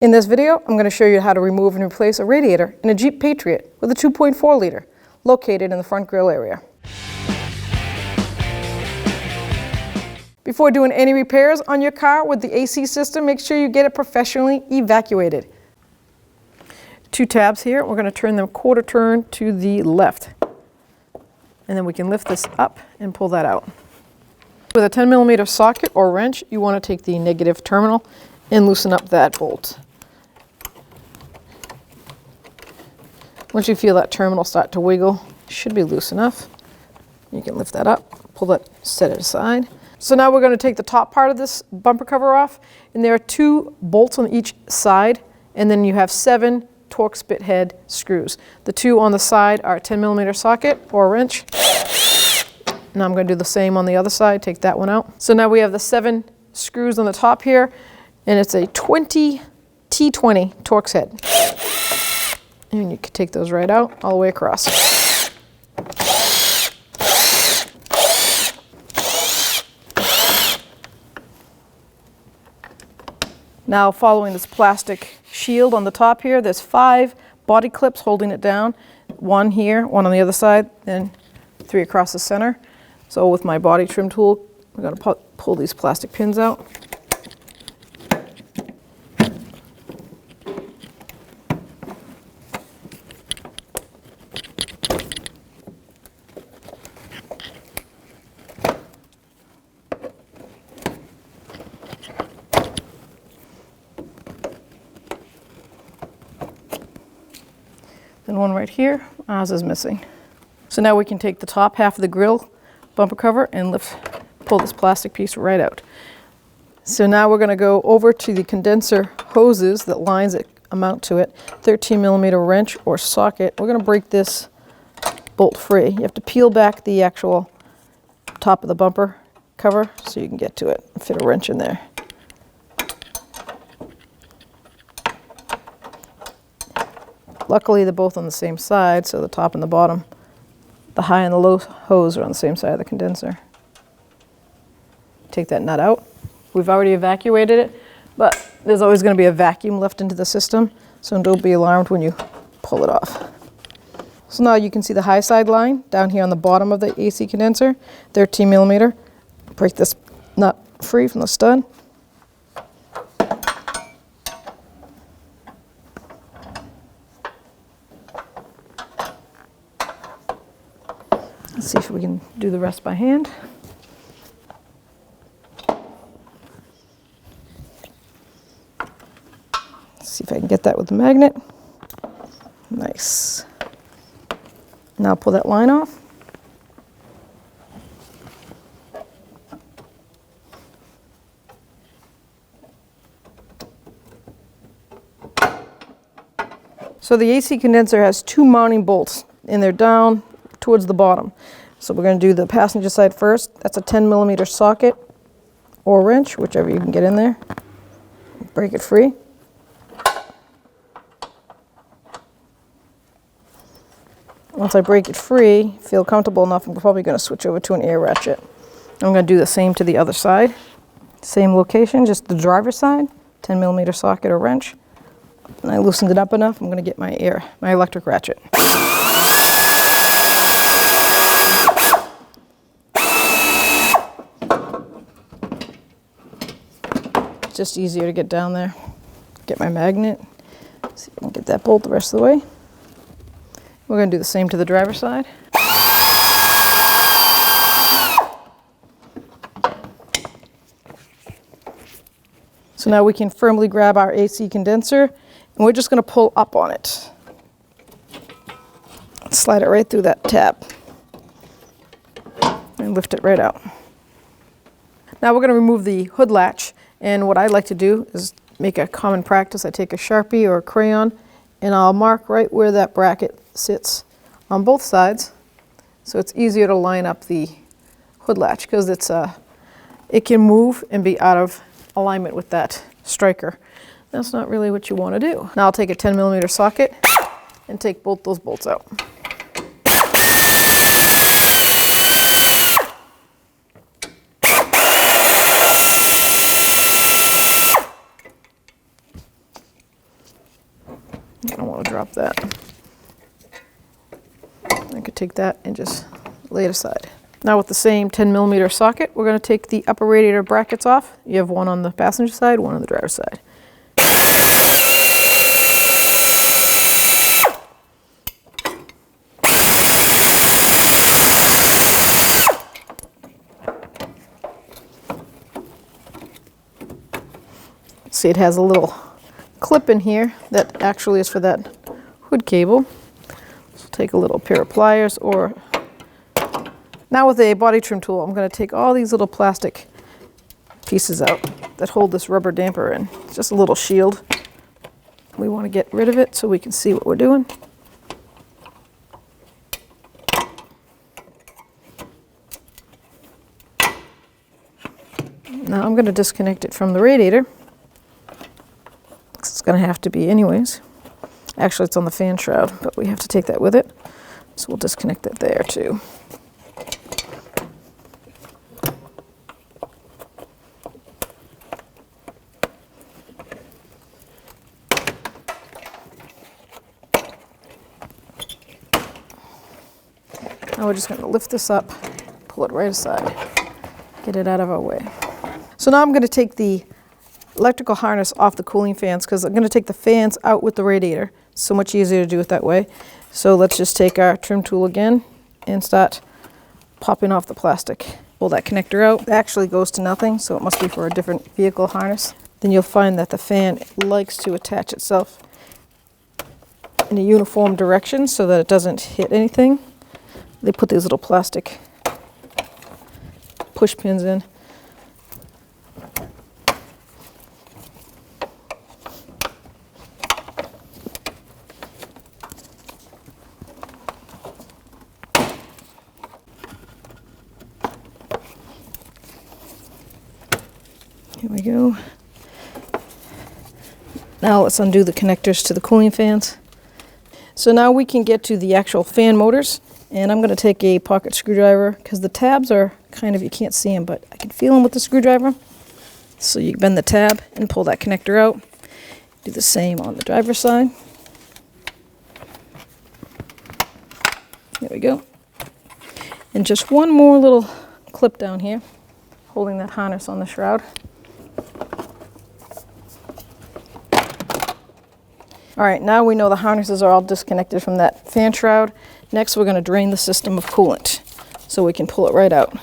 In this video, I'm going to show you how to remove and replace a radiator in a Jeep Patriot with a 2.4 liter located in the front grille area. Before doing any repairs on your car with the AC system, make sure you get it professionally evacuated. Two tabs here, we're going to turn them quarter turn to the left. And then we can lift this up and pull that out. With a 10mm socket or wrench, you want to take the negative terminal and loosen up that bolt. Once you feel that terminal start to wiggle, it should be loose enough. You can lift that up, pull that, set it aside. So now we're going to take the top part of this bumper cover off, and there are 2 bolts on each side, and then you have 7 Torx bit head screws. The 2 on the side are a 10mm socket or wrench. Now I'm going to do the same on the other side, take that one out. So now we have the 7 screws on the top here, and it's a T20 Torx head. And you can take those right out, all the way across. Now, following this plastic shield on the top here, there's 5 body clips holding it down. 1 here, 1 on the other side, and 3 across the center. So with my body trim tool, we're going to pull these plastic pins out. And 1 right here, ours is missing. So now we can take the top half of the grille bumper cover and pull this plastic piece right out. So now we're going to go over to the condenser hoses that lines that amount to it, 13mm wrench or socket. We're going to break this bolt free. You have to peel back the actual top of the bumper cover so you can get to it and fit a wrench in there. Luckily, they're both on the same side, so the top and the bottom, the high and the low hose are on the same side of the condenser. Take that nut out. We've already evacuated it, but there's always going to be a vacuum left into the system, so don't be alarmed when you pull it off. So now you can see the high side line down here on the bottom of the AC condenser, 13mm. Break this nut free from the stud. Let's see if we can do the rest by hand. Let's see if I can get that with the magnet. Nice. Now pull that line off. So the AC condenser has 2 mounting bolts, and they're down towards the bottom. So we're going to do the passenger side first. That's a 10mm socket or wrench, whichever you can get in there. Break it free. Once I break it free, feel comfortable enough, I'm probably going to switch over to an air ratchet. I'm going to do the same to the other side. Same location, just the driver's side, 10mm socket or wrench. And I loosened it up enough, I'm going to get my electric ratchet. Just easier to get down there. Get my magnet. See if I can get that bolt the rest of the way. We're going to do the same to the driver's side. So now we can firmly grab our AC condenser, and we're just going to pull up on it. Slide it right through that tab and lift it right out. Now we're going to remove the hood latch. And what I like to do is make a common practice. I take a Sharpie or a crayon, and I'll mark right where that bracket sits on both sides. So it's easier to line up the hood latch because it can move and be out of alignment with that striker. That's not really what you want to do. Now I'll take a 10mm socket and take both those bolts out. I don't want to drop that. I could take that and just lay it aside. Now with the same 10mm socket, we're going to take the upper radiator brackets off. You have one on the passenger side, one on the driver's side. See, it has a little clip in here that actually is for that hood cable. So take a little pair of pliers, or now with a body trim tool, I'm going to take all these little plastic pieces out that hold this rubber damper in. It's just a little shield. We want to get rid of it so we can see what we're doing. Now I'm going to disconnect it from the radiator. It's going to have to be anyways. Actually, it's on the fan shroud, but we have to take that with it. So we'll disconnect it there too. Now we're just going to lift this up, pull it right aside, get it out of our way. So now I'm going to take the electrical harness off the cooling fans, because I'm going to take the fans out with the radiator. So much easier to do it that way. So let's just take our trim tool again and start popping off the plastic. Pull that connector out. It actually goes to nothing, so it must be for a different vehicle harness. Then you'll find that the fan likes to attach itself in a uniform direction so that it doesn't hit anything. They put these little plastic push pins in. Here we go. Now let's undo the connectors to the cooling fans. So now we can get to the actual fan motors, and I'm going to take a pocket screwdriver, because the tabs are kind of, you can't see them, but I can feel them with the screwdriver. So you bend the tab and pull that connector out. Do the same on the driver's side. There we go. And just one more little clip down here, holding that harness on the shroud. All right, now we know the harnesses are all disconnected from that fan shroud. Next, we're going to drain the system of coolant so we can pull it right out.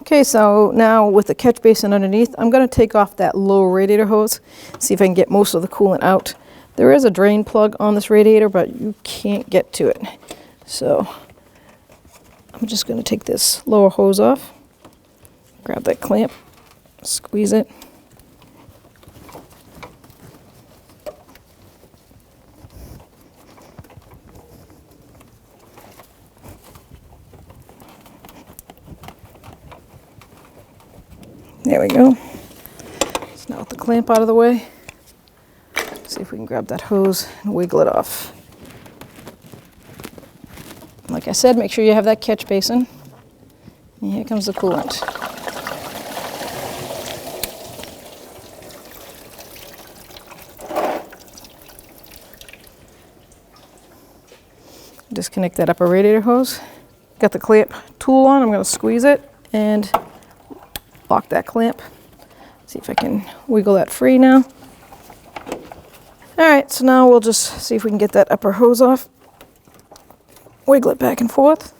Okay, so now with the catch basin underneath, I'm going to take off that low radiator hose, see if I can get most of the coolant out. There is a drain plug on this radiator, but you can't get to it. So I'm just going to take this lower hose off, grab that clamp, squeeze it. There we go. So now with the clamp out of the way, see if we can grab that hose and wiggle it off. Like I said, make sure you have that catch basin. And here comes the coolant. Disconnect that upper radiator hose. Got the clamp tool on, I'm going to squeeze it and lock that clamp. See if I can wiggle that free now. All right, so now we'll just see if we can get that upper hose off. Wiggle it back and forth.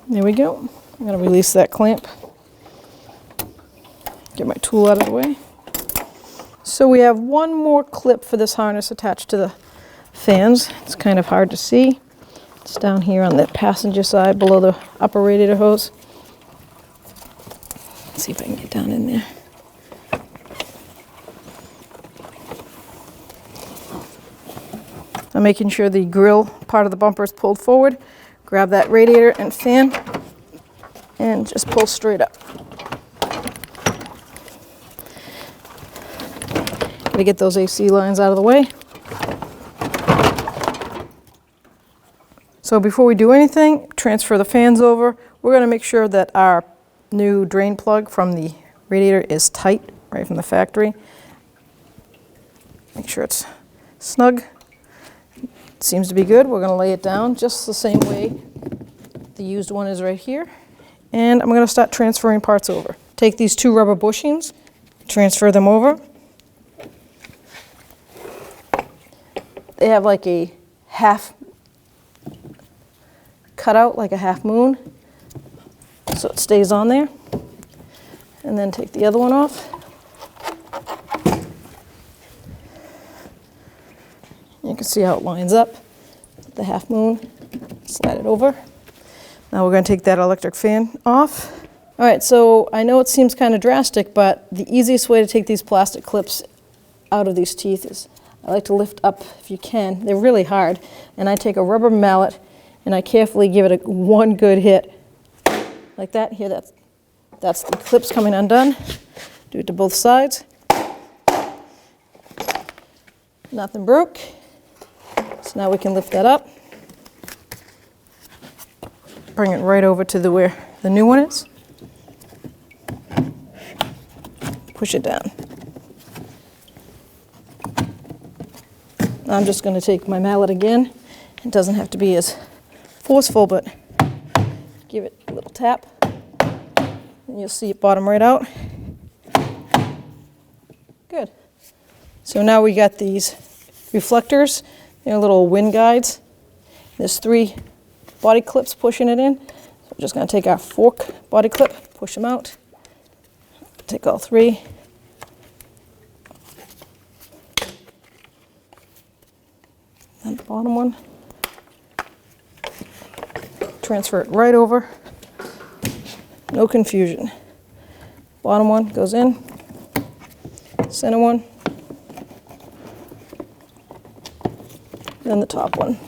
There we go. I'm going to release that clamp. Get my tool out of the way. So we have one more clip for this harness attached to the fans. It's kind of hard to see. It's down here on the passenger side below the upper radiator hose. Let's see if I can get down in there. I'm making sure the grill part of the bumper is pulled forward. Grab that radiator and fan and just pull straight up. Gotta get those AC lines out of the way. So before we do anything, transfer the fans over. We're going to make sure that our new drain plug from the radiator is tight right from the factory. Make sure it's snug. Seems to be good. We're going to lay it down just the same way the used one is right here. And I'm going to start transferring parts over. Take these 2 rubber bushings, transfer them over. They have like a half cutout, like a half moon, so it stays on there. And then take the other one off. You can see how it lines up, the half moon, slide it over. Now we're going to take that electric fan off. All right, so I know it seems kind of drastic, but the easiest way to take these plastic clips out of these teeth is I like to lift up if you can. They're really hard. And I take a rubber mallet and I carefully give it one good hit. Like that. Here, that's the clips coming undone. Do it to both sides. Nothing broke. So now we can lift that up. Bring it right over to where the new one is. Push it down. I'm just going to take my mallet again. It doesn't have to be as forceful, but give it a little tap. And you'll see it bottom right out. Good. So now we got these reflectors. They're little wind guides. There's 3 body clips pushing it in. So we're just going to take our fork body clip, push them out. Take all 3. And the bottom one. Transfer it right over. No confusion. Bottom one goes in. Center one. Then the top one.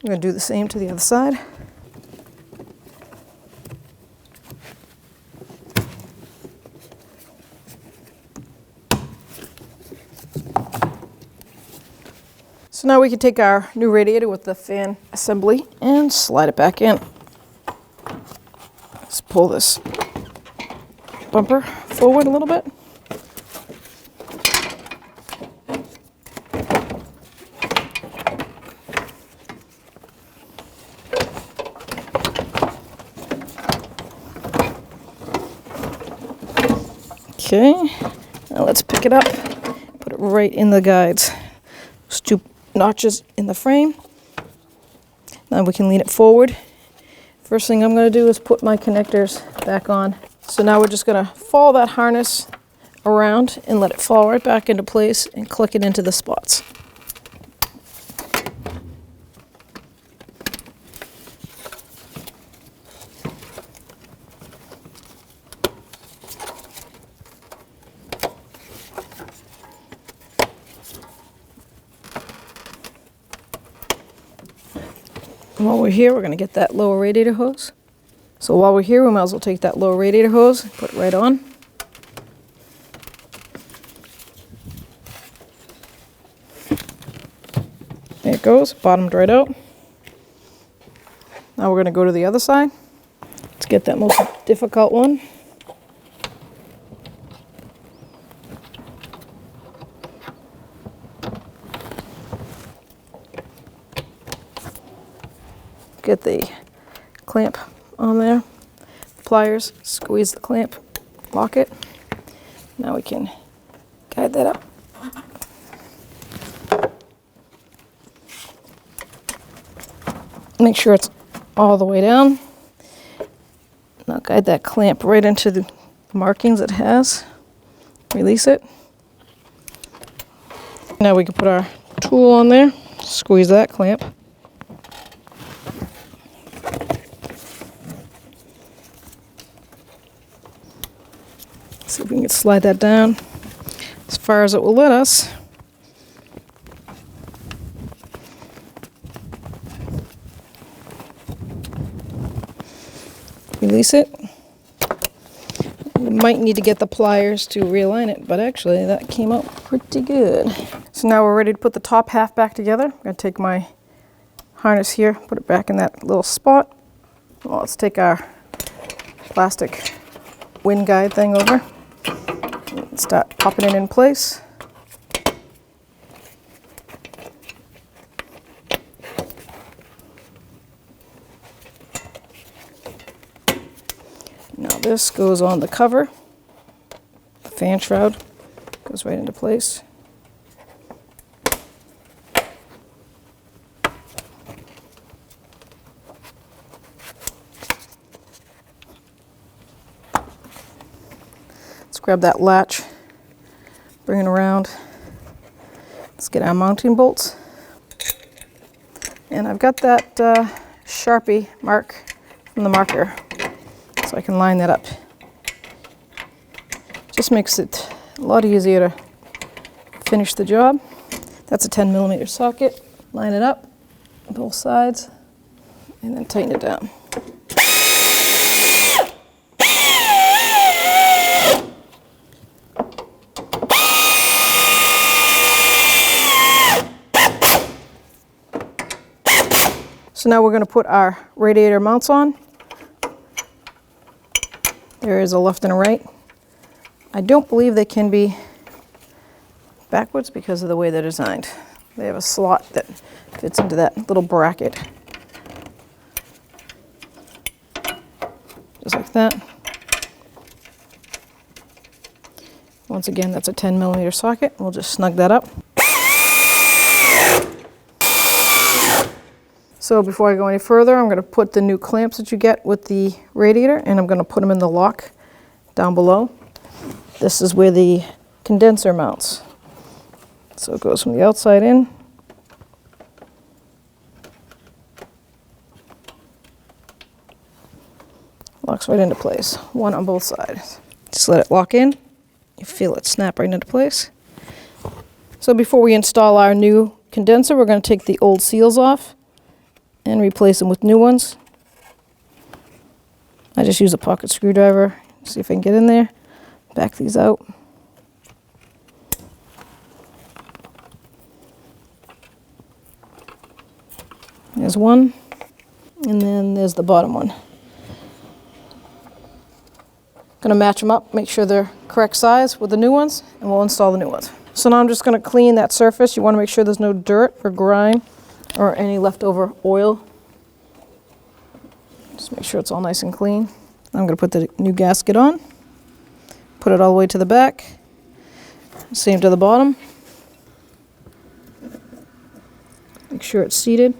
I'm going to do the same to the other side. So now we can take our new radiator with the fan assembly and slide it back in. Let's pull this bumper forward a little bit. Okay, now let's pick it up, put it right in the guides. Those 2 notches in the frame. Now we can lean it forward. First thing I'm going to do is put my connectors back on. So now we're just going to follow that harness around and let it fall right back into place and click it into the spots. While we're here, we're going to get that lower radiator hose. So while we're here, we might as well take that lower radiator hose, put it right on. There it goes, bottomed right out. Now we're going to go to the other side. Let's get that most difficult one. Get the clamp on there, pliers, squeeze the clamp, lock it. Now we can guide that up. Make sure it's all the way down. Now guide that clamp right into the markings it has. Release it. Now we can put our tool on there, squeeze that clamp. See if we can slide that down as far as it will let us. Release it. We might need to get the pliers to realign it, but actually that came out pretty good. So now we're ready to put the top half back together. I'm going to take my harness here, put it back in that little spot. Well, let's take our plastic wind guide thing over. And start popping it in place. Now this goes on the cover. The fan shroud goes right into place. Let's grab that latch, bring it around. Let's get our mounting bolts. And I've got that Sharpie mark from the marker, so I can line that up. Just makes it a lot easier to finish the job. That's a 10mm socket. Line it up, both sides, and then tighten it down. So now we're going to put our radiator mounts on. There is a left and a right. I don't believe they can be backwards because of the way they're designed. They have a slot that fits into that little bracket. Just like that. Once again, that's a 10mm socket. We'll just snug that up. So before I go any further, I'm going to put the new clamps that you get with the radiator, and I'm going to put them in the lock down below. This is where the condenser mounts. So it goes from the outside in. Locks right into place, one on both sides. Just let it lock in. You feel it snap right into place. So before we install our new condenser, we're going to take the old seals off and replace them with new ones. I just use a pocket screwdriver. See if I can get in there. Back these out. There's one, and then there's the bottom one. Gonna match them up, make sure they're correct size with the new ones, and we'll install the new ones. So now I'm just gonna clean that surface. You wanna make sure there's no dirt or grime or any leftover oil. Just make sure it's all nice and clean. I'm going to put the new gasket on, put it all the way to the back, same to the bottom. Make sure it's seated.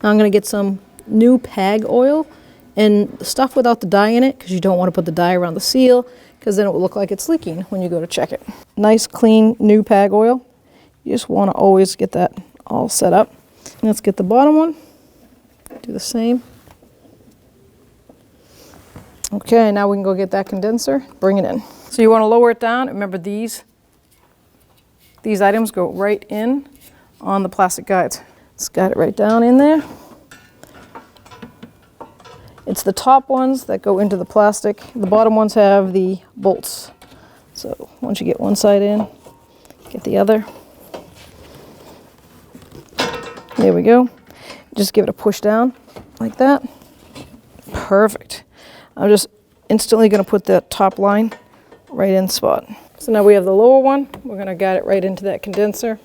Now I'm going to get some new PAG oil and stuff without the dye in it, because you don't want to put the dye around the seal, because then it will look like it's leaking when you go to check it. Nice clean new PAG oil. You just want to always get that all set up. Let's get the bottom one. Do the same. Okay, now we can go get that condenser, bring it in. So you want to lower it down. Remember these items go right in on the plastic guides. Let's guide it right down in there. It's the top ones that go into the plastic. The bottom ones have the bolts. So once you get one side in, get the other. There we go. Just give it a push down like that. Perfect. I'm just instantly going to put the top line right in spot. So now we have the lower one. We're going to guide it right into that condenser.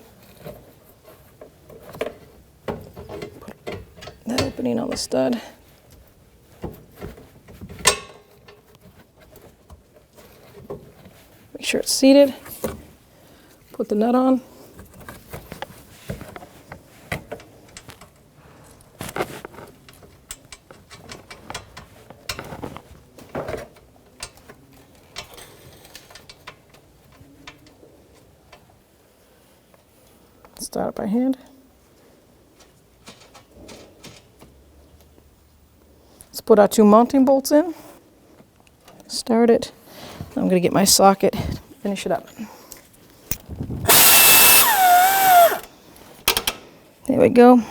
Put that opening on the stud. Make sure it's seated. Put the nut on. Start it by hand. Let's put our two mounting bolts in. Start it. I'm going to get my socket, finish it up. There we go.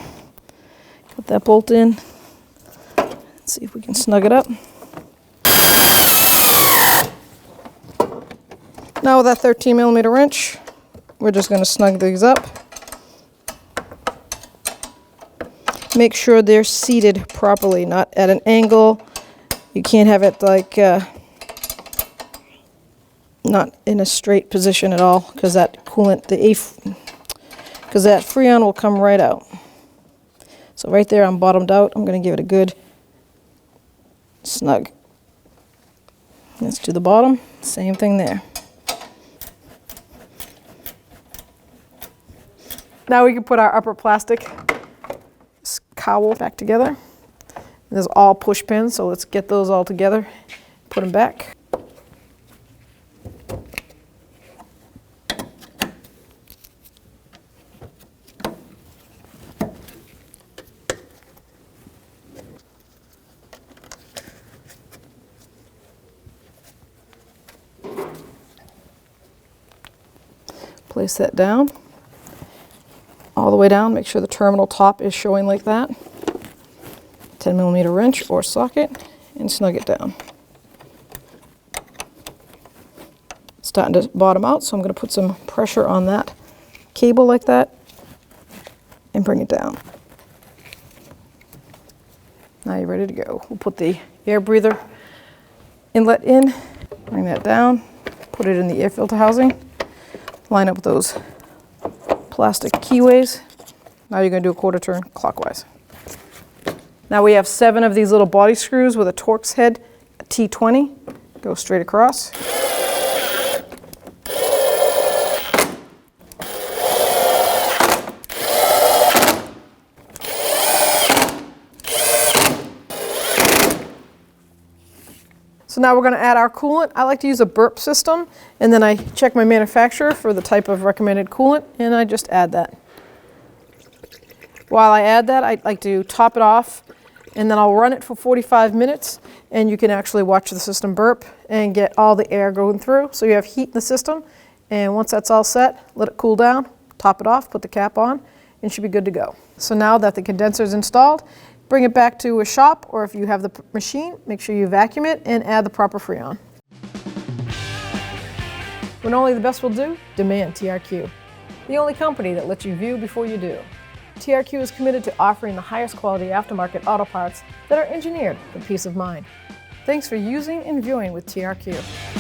Put that bolt in. Let's see if we can snug it up. Now with that 13mm wrench, we're just going to snug these up. Make sure they're seated properly, not at an angle. You can't have it like not in a straight position at all, because that coolant, because that Freon will come right out. So right there, I'm bottomed out. I'm going to give it a good snug. Let's do the bottom. Same thing there. Now we can put our upper plastic cowl back together. There's all push pins, so let's get those all together. Put them back. Place that down, all the way down. Make sure the terminal top is showing like that. 10mm wrench or socket, and snug it down. It's starting to bottom out, so I'm going to put some pressure on that cable like that and bring it down. Now you're ready to go. We'll put the air breather inlet in, bring that down, put it in the air filter housing. Line up those plastic keyways. Now you're going to do a quarter turn clockwise. Now we have 7 of these little body screws with a Torx head, a T20. Go straight across. So now we're going to add our coolant. I like to use a burp system, and then I check my manufacturer for the type of recommended coolant, and I just add that. While I add that, I like to top it off, and then I'll run it for 45 minutes, and you can actually watch the system burp and get all the air going through. So you have heat in the system, and once that's all set, let it cool down, top it off, put the cap on, and it should be good to go. So now that the condenser is installed, bring it back to a shop, or if you have the machine, make sure you vacuum it and add the proper Freon. When only the best will do, demand TRQ. The only company that lets you view before you do. TRQ is committed to offering the highest quality aftermarket auto parts that are engineered for peace of mind. Thanks for using and viewing with TRQ.